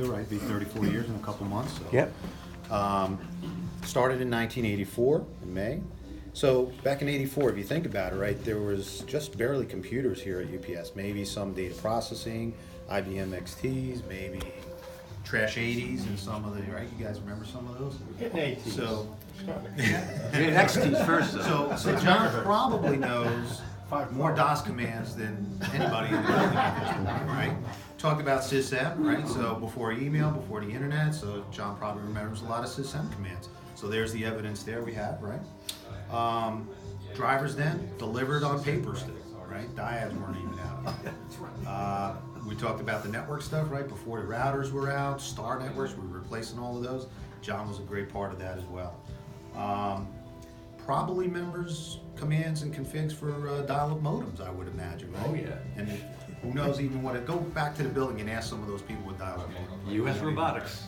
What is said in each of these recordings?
Right, be 34 years in a couple months. So. Yep. Started in 1984 in May. So back in '84, if you think about it, right, there was just barely computers here at UPS. Maybe some data processing, IBM XTs, maybe Trash 80s, and some of the right. You guys remember some of those? Getting 80s. So XT's first, though. So John probably knows more DOS commands than anybody in the building at this point, right? Talked about sysm, right? So before email, before the internet, so John probably remembers a lot of sysm commands. So there's the evidence there we have, right? Drivers then delivered on paper still, right? Diodes weren't even out. We talked about the network stuff, right? Before the routers were out, Star networks, we were replacing all of those. John was a great part of that as well. Probably members commands and configs for dial-up modems, I would imagine, right? Oh, yeah. And who knows even what it, go back to the building and ask some of those people with dial-up modems. U.S. Robotics.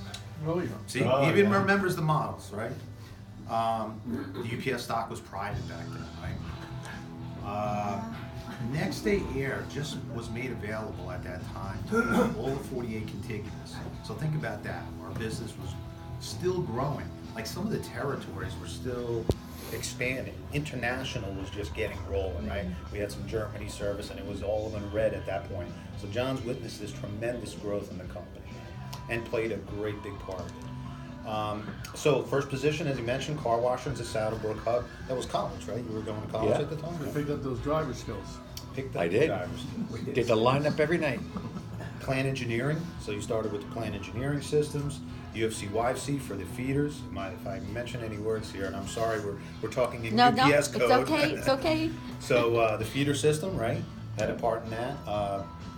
Oh, yeah. See, even remembers the models, right? The UPS stock was private back then, right? Next Day Air just was made available at that time to all the 48 contiguous. So think about that. Our business was still growing. Like some of the territories were still expanding. International was just getting rolling, right? We had some Germany service and it was all in red at that point. So John's witnessed this tremendous growth in the company and played a great big part of it. So first position, as you mentioned, car washers at Saddlebrook Hub. That was college, right? You were going to college at the time? I picked up those driver skills. Picked up I the did. drivers. Did the lineup every night. Plant engineering. So you started with the plant engineering systems. UFC YFC for the feeders. If I mention any words here, and I'm sorry, we're talking in UPS code. It's okay. It's okay. So the feeder system, right? Had a part in that.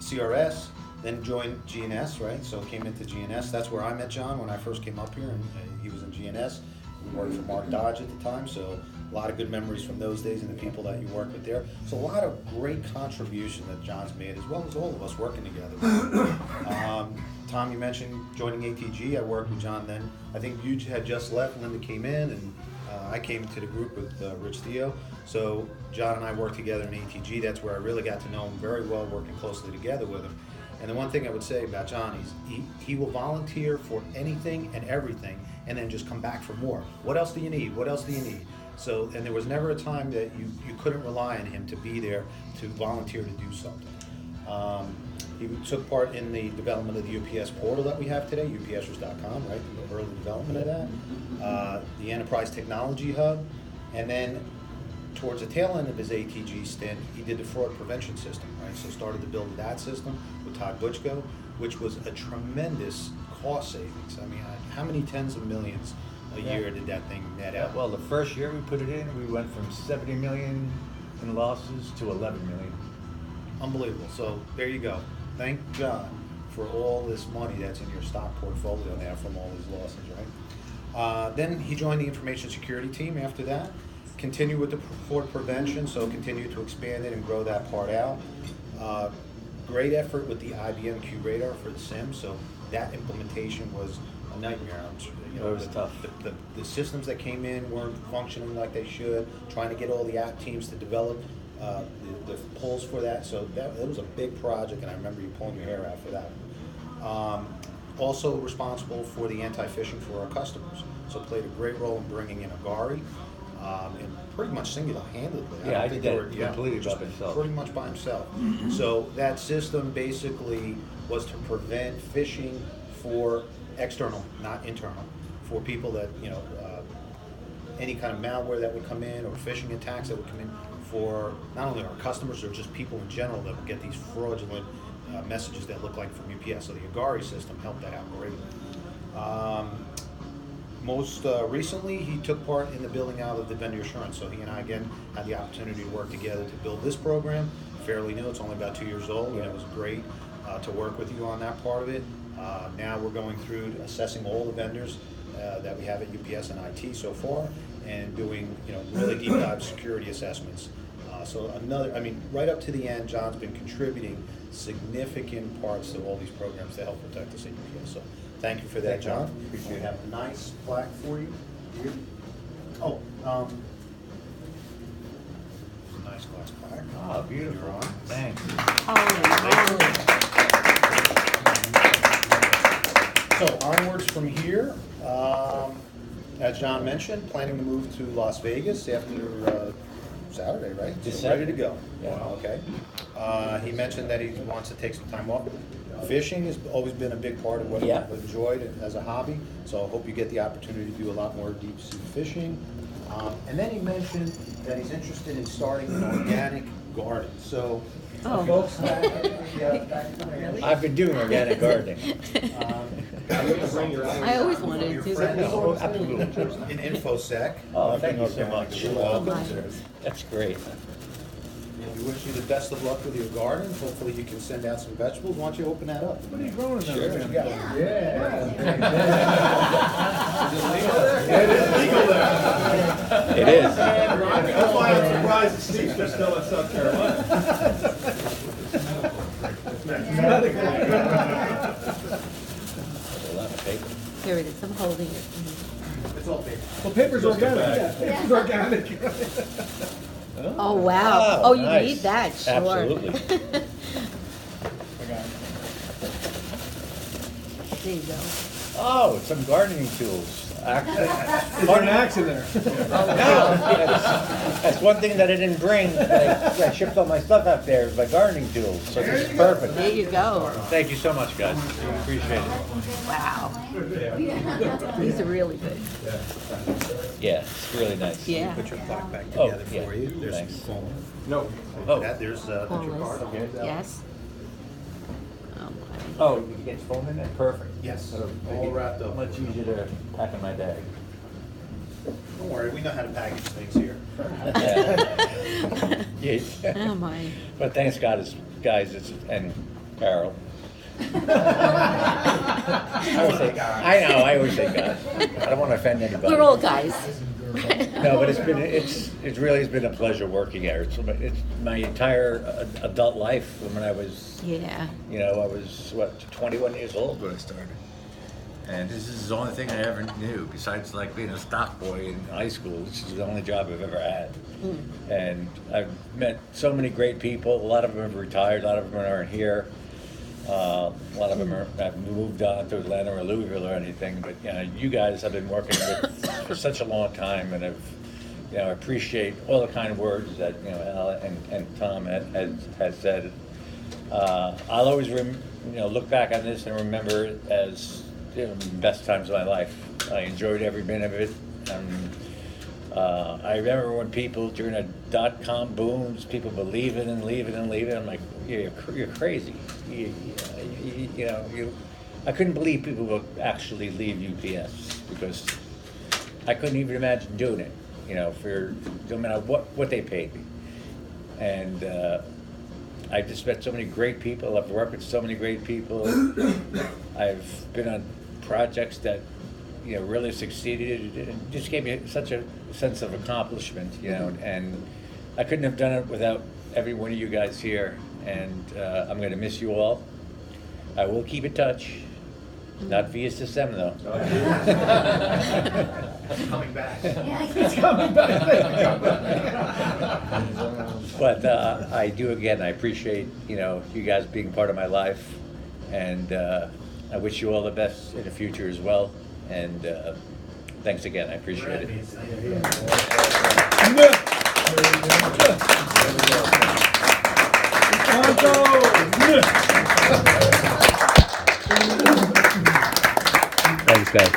CRS. Then joined GNS, right? So came into GNS. That's where I met John when I first came up here, and he was in GNS. We worked for Mark Dodge at the time, so a lot of good memories from those days and the people that you worked with there. So a lot of great contribution that John's made, as well as all of us working together. Tom, you mentioned joining ATG. I worked with John then. I think you had just left. Linda came in, and I came to the group with Rich Theo. So John and I worked together in ATG. That's where I really got to know him very well, working closely together with him. And the one thing I would say about John is he will volunteer for anything and everything and then just come back for more. What else do you need? What else do you need? So, and there was never a time that you couldn't rely on him to be there to volunteer to do something. He took part in the development of the UPS portal that we have today, upsers.com, right? The early development of that. The Enterprise Technology Hub. And then towards the tail end of his ATG stint, he did the fraud prevention system, right? So started to build that system with Todd Butchko, which was a tremendous cost savings. I mean, how many tens of millions a year did that thing net out? Well, the first year we put it in, we went from 70 million in losses to 11 million. Unbelievable. So there you go. Thank John for all this money that's in your stock portfolio now from all these losses, right? Then he joined the information security team after that. Continue with the fraud prevention, so continue to expand it and grow that part out. Great effort with the IBM Q Radar for the SIM, so that implementation was a nightmare. It was tough. The systems that came in weren't functioning like they should. Trying to get all the app teams to develop the polls for that, so it was a big project, and I remember you pulling your hair out for that. Also responsible for the anti-phishing for our customers, so played a great role in bringing in Agari. And pretty much single-handedly. Yeah, I did that completely by himself. Pretty much by himself. So that system basically was to prevent phishing for external, not internal, for people that, any kind of malware that would come in or phishing attacks that would come in for not only our customers or just people in general that would get these fraudulent messages that look like from UPS. So the Agari system helped that out great. Most recently, he took part in the building out of the vendor assurance. So he and I, again, had the opportunity to work together to build this program. Fairly new, it's only about 2 years old, and it was great to work with you on that part of it. Now we're going through assessing all the vendors that we have at UPS and IT so far, and doing really deep dive security assessments. So right up to the end, John's been contributing significant parts to all these programs to help protect us at UPS. So thank you for that, John. We have a nice plaque for you here. Oh, nice glass plaque. Oh, beautiful. You're on. Thanks. So onwards from here, as John mentioned, planning to move to Las Vegas after Saturday, right? So This ready to Saturday. go. Yeah. Okay. He mentioned that he wants to take some time off. Fishing has always been a big part of what Yeah. I've enjoyed as a hobby, so I hope you get the opportunity to do a lot more deep sea fishing. And then he mentioned that he's interested in starting an organic garden. So, folks, I've been doing organic gardening. I always wanted to do that. Oh, absolutely. in InfoSec. Oh, thank you so much. You're Oh, welcome. my. That's great. We wish you the best of luck with your garden. Hopefully you can send out some vegetables. Why don't you open that up? What are you growing in Sure. there? What you got? It is. That's why I'm surprised the Steves are still in South Carolina. A lot of paper. Here it is, I'm holding it. It's all paper. Well, paper's organic, yeah, paper's organic. Oh, wow. Oh, Oh, you nice. need that, sure. Absolutely. There you go. Oh, some gardening tools. Actually, Is there an axe in there? that's one thing that I didn't bring. I shipped all my stuff out there, my gardening tools, so this is perfect. There you go. Thank you so much, guys. Appreciate it. Wow. These are really good. Yeah, it's really nice. Yeah. Put your plaque back Oh, together yeah. for you. There's some Thanks. foam. No. Oh. There's your card. Always. Yes. Oh, my. Oh, you get foam in it? Perfect. Yes, So all wrapped up. much easier to pack in my bag. Don't worry, we know how to package things here. Yeah. Oh, my. But thanks God, guys, and Carol. I always say God. I don't want to offend anybody. We're all guys. No, but it really has been a pleasure working here. It's my entire adult life. When I was, Yeah. I was 21 years old when I started, and this is the only thing I ever knew besides like being a stock boy in high school. This is the only job I've ever had, and I've met so many great people. A lot of them have retired. A lot of them aren't here. A lot of them have moved on to Atlanta or Louisville or anything, but you guys have been working with for such a long time, and I appreciate all the kind words that Al and Tom has said. I'll always look back on this and remember it as the best times of my life. I enjoyed every minute of it. I remember when people during the .com booms, people believing and leaving and leaving. I'm like, you're crazy. I couldn't believe people would actually leave UPS because I couldn't even imagine doing it. For no matter what they paid me. And I just met so many great people. I've worked with so many great people. I've been on projects that really succeeded. It just gave me such a sense of accomplishment, and I couldn't have done it without every one of you guys here, and I'm going to miss you all. I will keep in touch, not via system though. Coming back. But I do again, I appreciate, you guys being part of my life, and I wish you all the best in the future as well, and thanks again, I appreciate it. Thanks, guys.